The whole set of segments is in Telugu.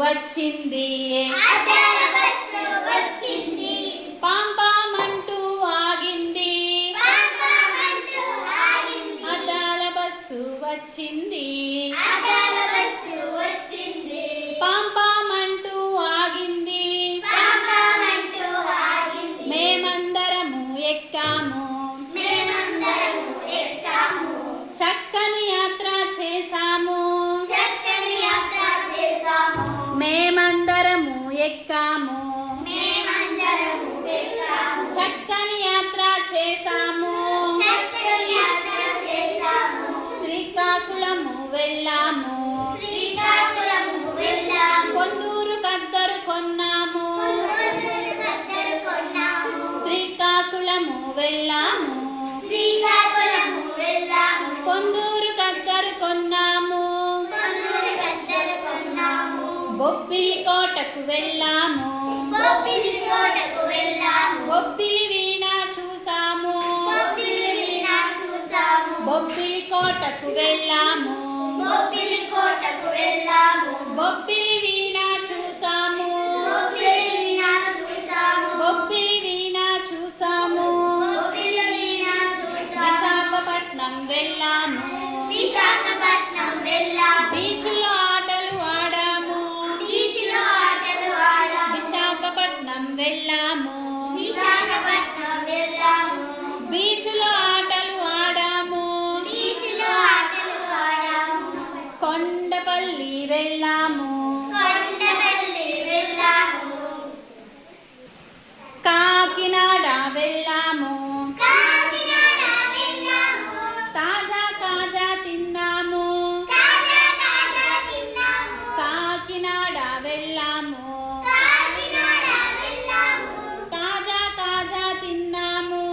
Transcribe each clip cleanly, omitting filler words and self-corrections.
వచ్చింది, పాంపామంటూ ఆగింది, అద్దాల బస్సు వచ్చింది, పాంపామంటూ ఆగింది, మేమందరము ఎక్కాము, చక్కని యాత్ర చేశాము, మేమందరము ఎక్కాము, చక్కని యాత్ర చేశాము, శ్రీకాకుళము వెళ్ళాము, కొందూరు కద్దరు కొన్నాము, శ్రీకాకుళము వెళ్ళాము, కొందూరు కద్దరు కొన్నాము, బొబ్బిలి కోటకు వెళ్ళాము, బొబ్బిలి వీణ చూసాము, బొబ్బిలి కోటకు వెళ్ళాము, బొబ్బిలి వీణ చూసాము, బొబ్బిలి వీణ చూసాము, విశాఖపట్నం వెళ్ళాము, బీచ్లో ఆటలు ఆడాము, విశాఖపట్నం వెళ్ళాము, బీచ్లో ఆటలు ఆడాము, కొండపల్లి వెళ్ళాము, కాకినాడ వెళ్ళాము, తాజా కాజా తిన్నాము, కాకినాడ వెళ్ళాము, తాజా కాజా తిన్నాము,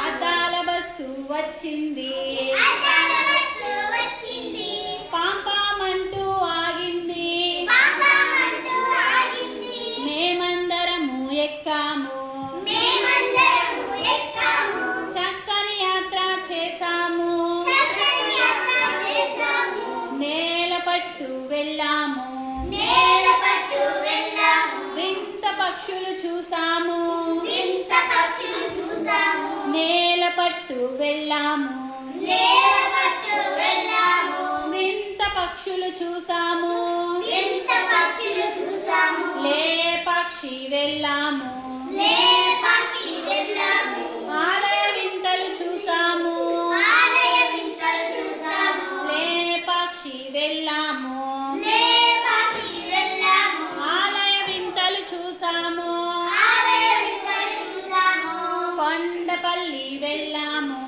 అద్దాల బస్సు వచ్చింది, పాంపామంటూ ఆగింది, మేమందరము ఎక్కాము, చక్కని యాత్ర చేశాము, నేలపట్టు వెళ్ళాము, వింత పక్షులు చూసాము, నేలపట్టు వెళ్ళాము, వింత పక్షులు చూసాము, లేపాక్షి వెళ్ళాము, ఆలయ వింతలు చూసాము, లేపాక్షి వెళ్ళాము, ఆలయ వింతలు చూసాము, కొండపల్లి వెళ్ళాము,